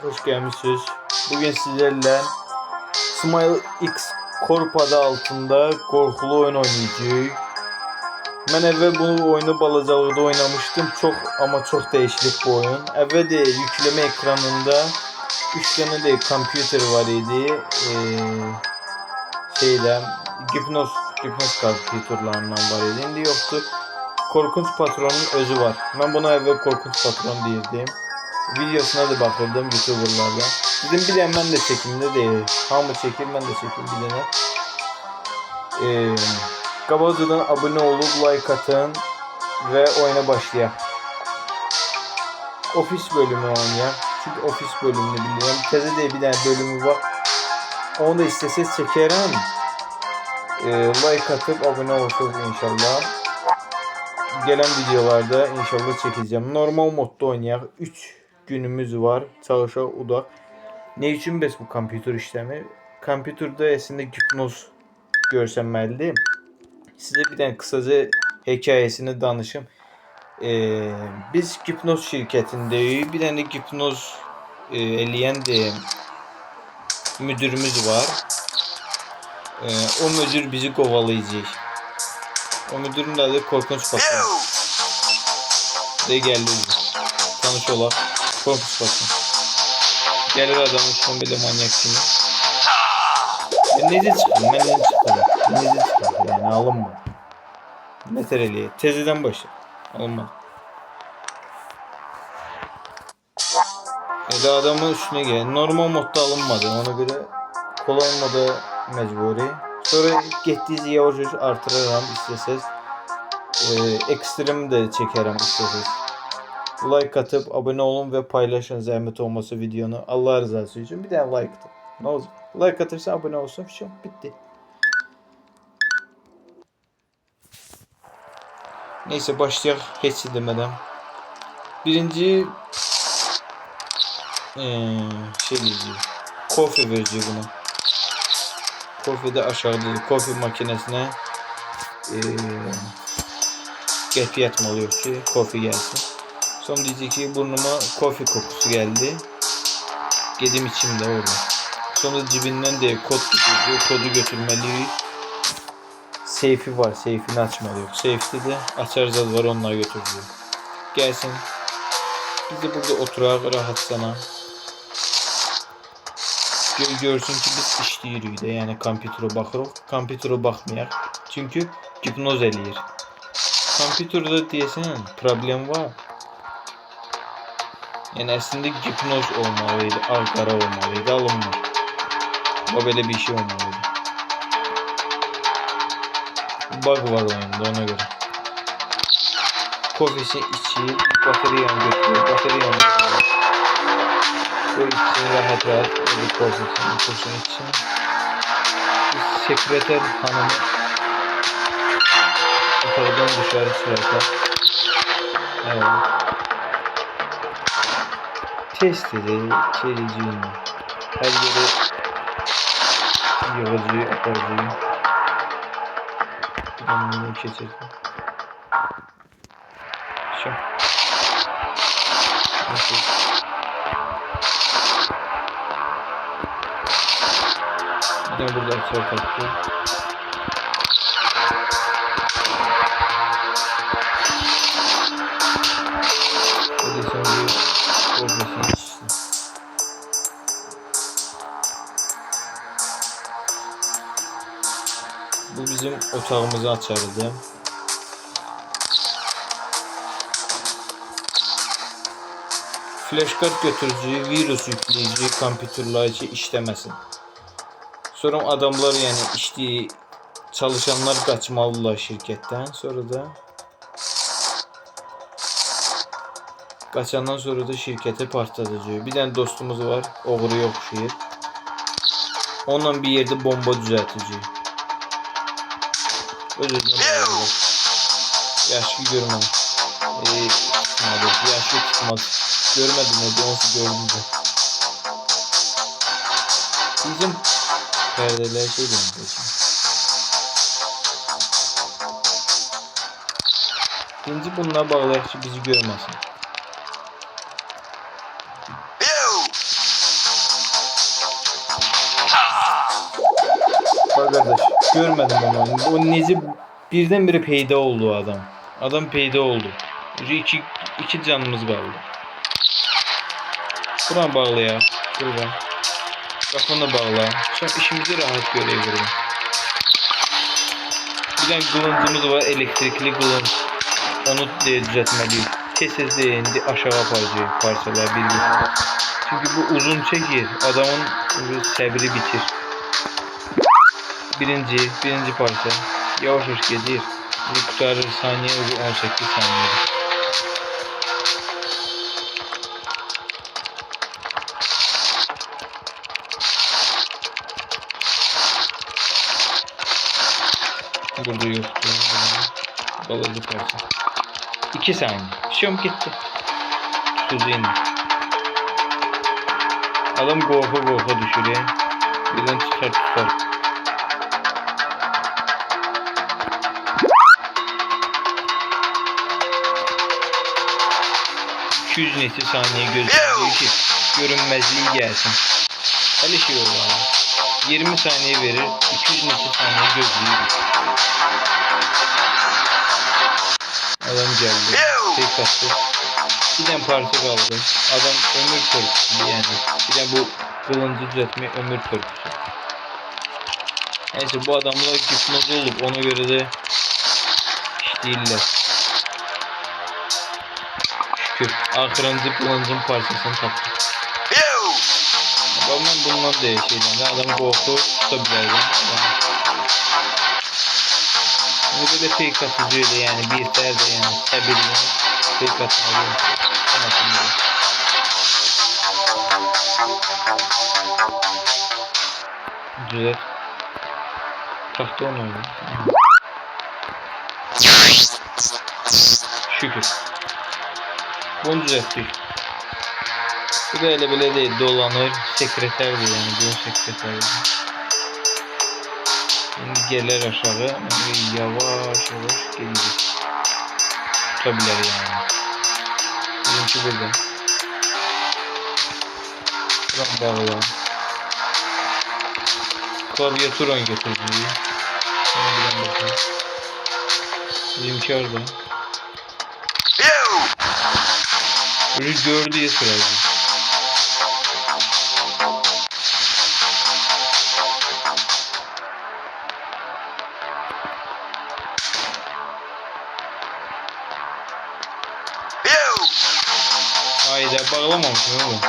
Hoş gelmişsiniz. Bugün sizlerle Smile X Corp adı altında korkulu oyun oynayacağız. Ben evvel bu oyunu balacalıqda oynamıştım. Çok değişik bu oyun. Evvel de yükleme ekranında 3 tane de kompüter var idi. Gipnoz kompüterlerinden var idi. İndi yoktu. Korkunç Patron'un özü var. Ben buna evvel Korkunç Patron deyirdim. Videosuna da bakırdım YouTuber'lardan. Dedim bir de ben de çekimde değil. Hamı çekir, ben de çekeyim bir tane. Qabaqcadan abone olup like atın ve oyuna başlayaq. Ofis bölümü oynayaq. Çünkü ofis bölümünü biliyorum. Təzə de bir tane bölümü var. Onu da isteseniz çekerim. Like atıp abone olursunuz inşallah. Gelen videolarda inşallah çekeceğim. Normal modda oynayaq. 3 günümüz var. Çalışaq udaq. Ne üçün bəs bu kompüter işləmir? Kompüterdə əslində gipnoz görsənməlidir. Sizə bir dənə kısaca hekayəsini danışım. Biz gipnoz şirkətindəyik. Bir dənə gipnoz eləyən müdürümüz var. O müdür bizi qovalayacaq. O müdürün adı Korkunç Patron. De geldi. Tanış olaq. Korkunç Patron. Gelir adamın üstüne böyle manyak kimi. Nece çıkın? Ben nece çıkarım? Nece çıkarım? Yani alınma. Ne tereliye? Teziden başla. Alınma. Adamın üstüne gel. Normal modda alınmadı. Ona göre kolay moda mecburi. Sonra getdiyiz yavaş yavaş artırıram isteseniz. Ekstrem de çekerim isteseniz. Like atıp abone olun ve paylaşın zahmet olması videonu. Allah rızası için bir tane like atın. Ne olacak? Like atırsa abone olsun. Şu bitti. Neyse başlayaq heç demeden. Birinci diyeceğim. Kofe vereceğim buna. Kofe de aşağıda. Kofe makinesine qəpiy atmalıyıq ki kofe gelsin. Son diyecek ki burnuma kofe kokusu geldi. Gedim içimde orada. Sonra cibinden de kod tutuyor. Kodu götürmeliyiz. Seyfi var. Seyfini açmalıyız. Seyfte de açar zad var, onları götürüyor. Gelsin. Biz de burada oturaq rahatsana. Görsün ki biz işləyirik də. Yəni kompüterə baxırıq. Kompüterə baxmayaq. Çünkü gipnoz eləyir. Kompüterdə deyəsən problem var. Yani aslında gipnoz olmalıydı, ağ-qara olmalıydı, alınmır. O böyle bir şey olmalıydı. Bug var oyunda ona göre. Kofesi içi, bataryanı götürüyor, bataryanı götürüyor. Bu içini rahat böyle kofesini için. Sekreter hanımı otağdan dışarı çıkarken. Evet. Test edelim, çeleceğim. Her yere yığıcıyı, aparıcıyı. Bunu geçirdim. Şu. Nasıl? Bir de burada açar taktı. Hadi sen bir korkmasın içsin. Bu bizim otağımızı açardı. Flash kart götürücü, virüs yükleyici kompüterler için işlemesin. Sonra adamlar yani işlediği çalışanlar kaçmalılar şirketten. Sonra da kaçandan sonra da şirkete partlatıcı. Bir tane dostumuz var, oğruya oxşayır. Onunla bir yerde bomba düzeltici. Özür-özür. Yaşlı görmedim. Yaşlı tutmadı. Görmedim o onsu gördüm de. Bizim perdeler şey demek. İkinci bununla bağlayaq ki bizi görməsin. kardeş. Görmedim onu. O nezi birdenbire peyda oldu o adam. Adam peyda oldu. İki canımız kaldı. Buranı bağlayaq. Buradan. Qapını bağla. Sonra işimizi rahat görebilirim. Bir tane kılıncımız var. Elektrikli kılınç. Onu düzeltmeliyiz. Tez indi aşağı aparacağıq parçalar bir. Çünkü bu uzun çekir. Adamın səbri bitir. Birinci parça. Yavaş yavaş gelir. Bir kurtarır saniye 18 saniye. Burada yoktu. Balalı parça. 2 saniye. Şom gitti. Tutuldu indi. Adam korka düşür ya. Birden tutar. 200 neçə saniye gözləyir ki, görünməzliyi gəlsin. Hələ şey olur. 20 saniye verir, 200 neçə saniye gözləyir. Adam gəldi, tek attı. Bir tane parça kaldı. Adam ömür törpüsü yani. Bir de bu kılıncı düzeltme ömür törpüsü. Neyse bu adamlar hipnoz olup ona göre de işleyirler. Şükür. Ahırıncı kılıncın parçasını taptım. Ben bundan da şeyden adamı korku tutabilirdim. Bu da fake atıcıydı yani bir terde yani sabirli fake atmalıyım. Güzel. Tahta onu öyle. Şükür. Bunu düzelttik. Bu da öyle bile değil. Dolanır. Sekreterdi yani. Bu sekreterdi. Şimdi gelir aşağı. Yani yavaş gelecek. Tutabilir yani. Bizimki burada. Buradan bağlı. Klavyaturan getirdim. Sana bilen bakalım. Bizimki orada. Böyle gördü ya sıraydı. Hayda bağlamamışım oğlum.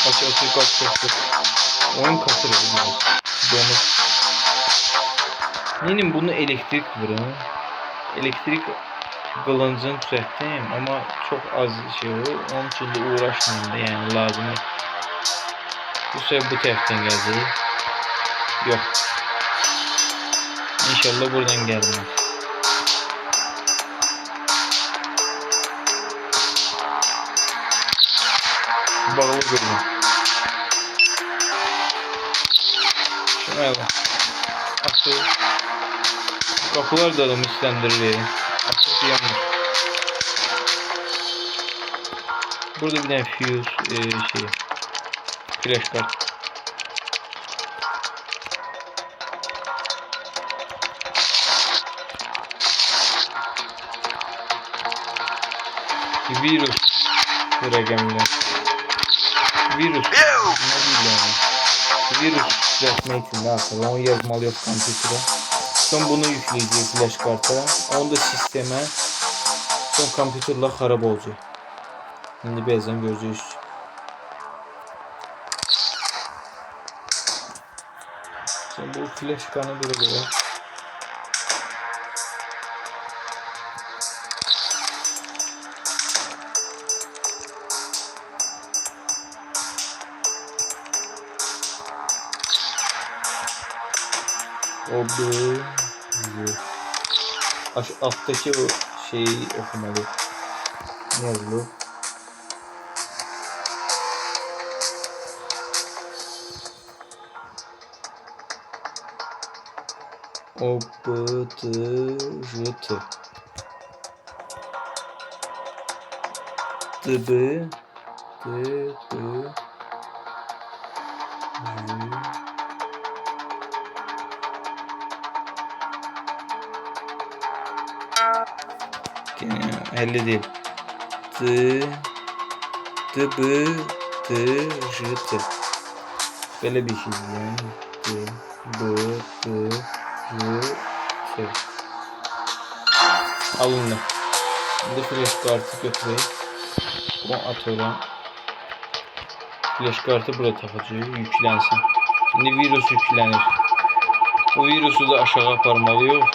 Kaç. Oyun kasır biraz. Donuk. Benim bunu elektrik vurun. Elektrik kılıncını düzelttim ama çok az şey olur. Onun için de uğraşmayayım da yani lazım. Bu sefer bu taraftan geldi. Yok. İnşallah buradan gelmez. Bağlı görünüyor. Şuna bak. Asıl kapılar da adamı işlendirir. Asıl yanmış. Burada bir tane fuse flash kart. Virüs rakamlar. Virüs. Ne bileyim. Virüs düzeltmek için aslında onu yazmalı yok kompütere. Son bunu yükleyeceğiz flash karta. Onu da sisteme. Son kompüterler harap olacak. Şimdi birazdan göreceğiz. Sen bu flash kartını böyle. O bu alttaki o şeyi okumalı. Ne yazılı? O b t j t d b d b 50 değil. Dıbıdırıtı. Böyle bir şey yani. Dıbıdırıtı. Alındı. Şimdi flash kartı götüreyim. Bu atıyorum. Flash kartı burada takacağım. Yüklensin. Şimdi virüs yüklenir. Bu virüsü de aşağı aparmalıyıq.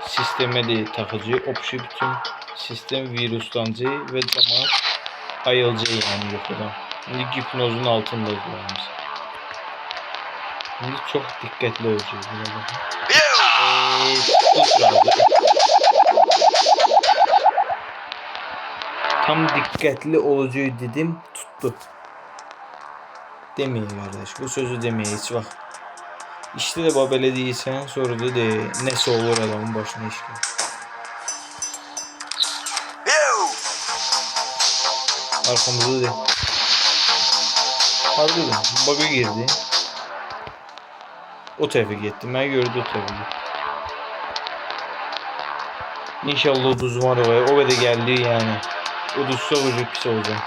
Sisteme de takacağım. Opşi bütün sistem virüslancı ve cəmaət ayılacaq yani yuxudan. Şimdi hipnozun altındayız biz. Şimdi çok dikkatli olacağız. Tam dikkatli olacağı dedim, tuttu. Demeyin kardeş, bu sözü demeyin hiç bak. İşte de babele değilsen sonra da nesi olur adamın başına iş gelir. Arkamızda de. Harbiden bug'a girdi. O tarafa gitti. Ben gördüm o tarafa gitti. İnşallah uduz var o kadar geldi yani. Uduzsa olacak pis olacak.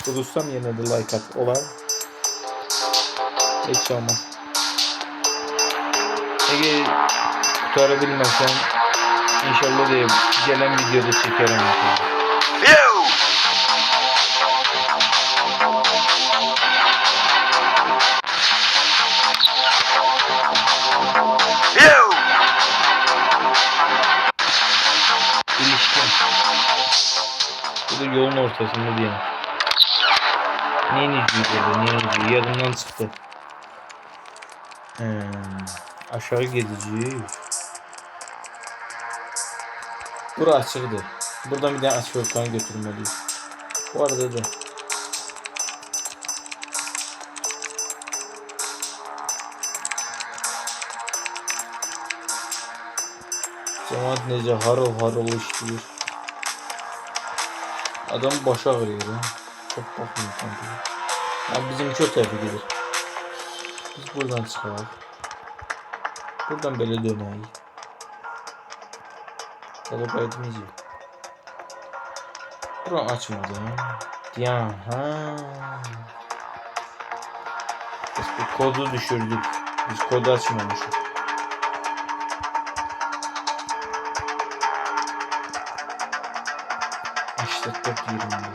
Uduzsam yine de like at. Olay. Hiç olmaz. Eğer kurtarabilmezsen inşallah de gelen videoda çekerim. İlişkin. Bu da yolun ortasında diyelim. Neyinci dedi? Neyinci? Yarından çıktı. Aşağı gidici. Bura açıktı. Buradan bir tane açık ortadan götürmeliyiz. Bu arada da cemaat nece harıl harıl işliyor. Adam başa ağrıyor ya. Çok bakmıyor sanki. Ya bizimki o tarafa gider. Biz buradan çıkalım. Buradan böyle döneyiz. Ya da kaydımızı. Buranı açmadı ha. Ya ha. Biz bu kodu düşürdük. Biz kodu açmamışız. İşte 4.25.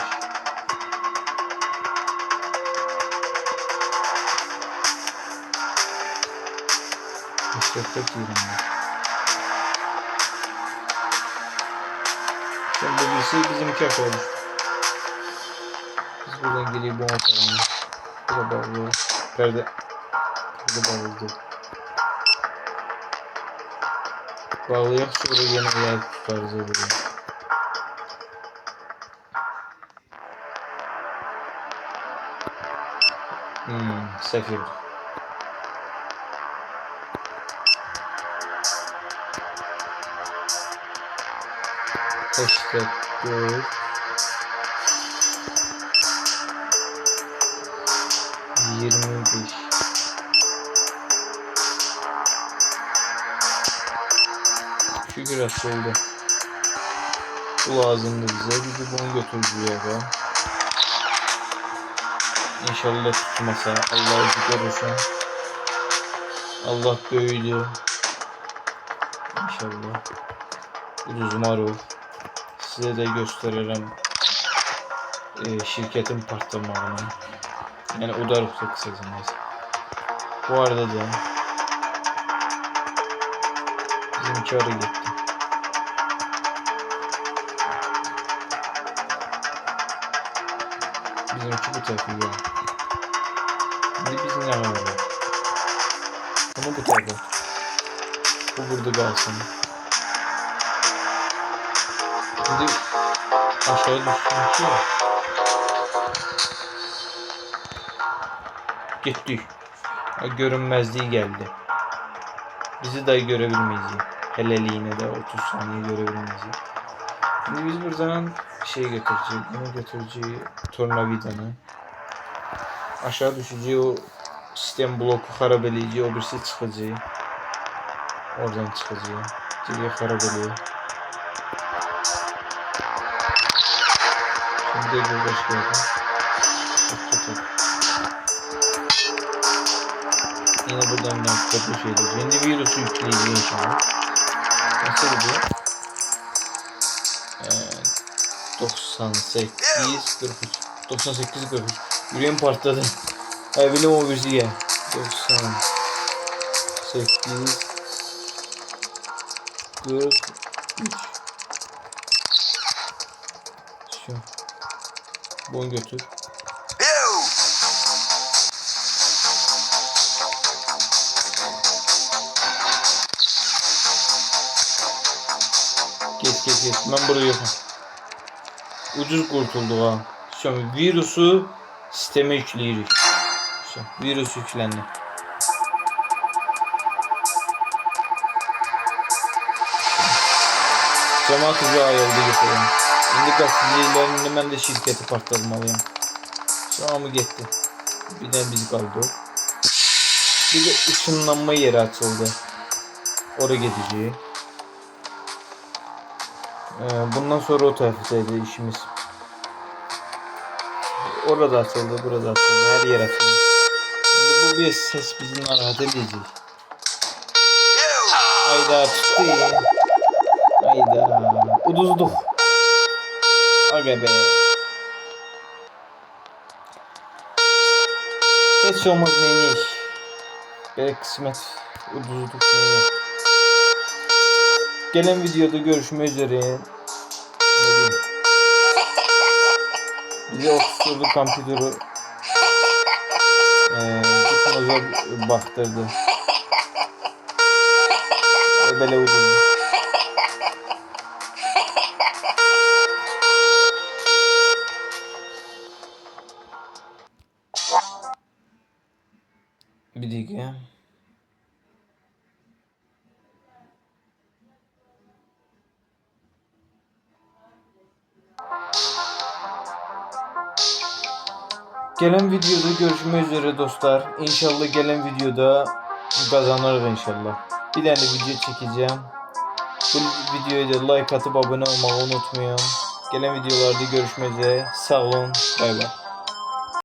İşte 4.25. Şimdi birisi bizimki olmuş. Biz buradan geriye bu atalım. Burada bağlı. Perde bağlı. Bağlayak sonra yine yer tutarız öbürü. Sefir. Hashtag 4 25. Şükür oldu. Bu lazımdı bize. Bir de bunu götürücüye be. İnşallah tutmasa. Allah'ı görürsen. Allah böyle. İnşallah. Uduz marul. Size de gösteririm. Şirketin patlamağını. Yani o da ruhsa kısacası neyse. Bu arada da bizimki arı gitti. Bizimki bu tarafa geldi. Şimdi biz ne var? Bunu bu tarafa. Bu burada kalsın. Şimdi aşağı düştüm ki. Gitti. Görünmezliği geldi. Bizi dahi görebilmeyiz. Heleliğine de 30 saniye görebilmeyiz. Şimdi biz buradan şey götüreceğiz. Bunu götüreceğiz. Tornavidanı. Aşağı düşeceği o sistem bloku harabeleyici. O birisi çıkacak. Oradan çıkacak. Geriye harap oluyor. Şimdi de bir başlayalım. Yine buradan kötü şey diyeceğim. Şimdi virüsü yükleyeceğim inşallah. Nasıl gidiyor? 98 43 98 43 yüreğim partladı. Bilim o bizi ya. 98 43 şu. Bunu götür. Geç. Ben burayı yokum. Ucuz kurtulduk ha. Şimdi virüsü sisteme yükleyirik. Virüs yüklendi. Cemaat hızı ayıldı yapıyorum. Şimdi gazetecilerin ben de şirketi partlamalıyım. Şu an mı gitti? Bir de bizi kaldı. Bir de ışınlanma yeri açıldı. Oraya gideceği. Bundan sonra o taraftaydı işimiz. Orada açıldı, burada açıldı, her yer açıldı. Şimdi bu bir ses bizi narahat edecek. Hayda çıktı ya. Hayda. Uduzduk. Aga be. Hiç olmaz neymiş. Böyle kısmet. Uduzduk neymiş. Gelen videoda görüşmek üzere. Ne diyeyim. Bize 30'lu kompütörü zor baktırdı. Böyle uydurdu. Bir dakika. Gelen videoda görüşmek üzere dostlar. İnşallah gelen videoda kazanırız inşallah. Bir tane video çekeceğim. Bu videoya da like atıp abone olmayı unutmayın. Gelen videolarda görüşmek üzere. Sağ olun. Bay bay.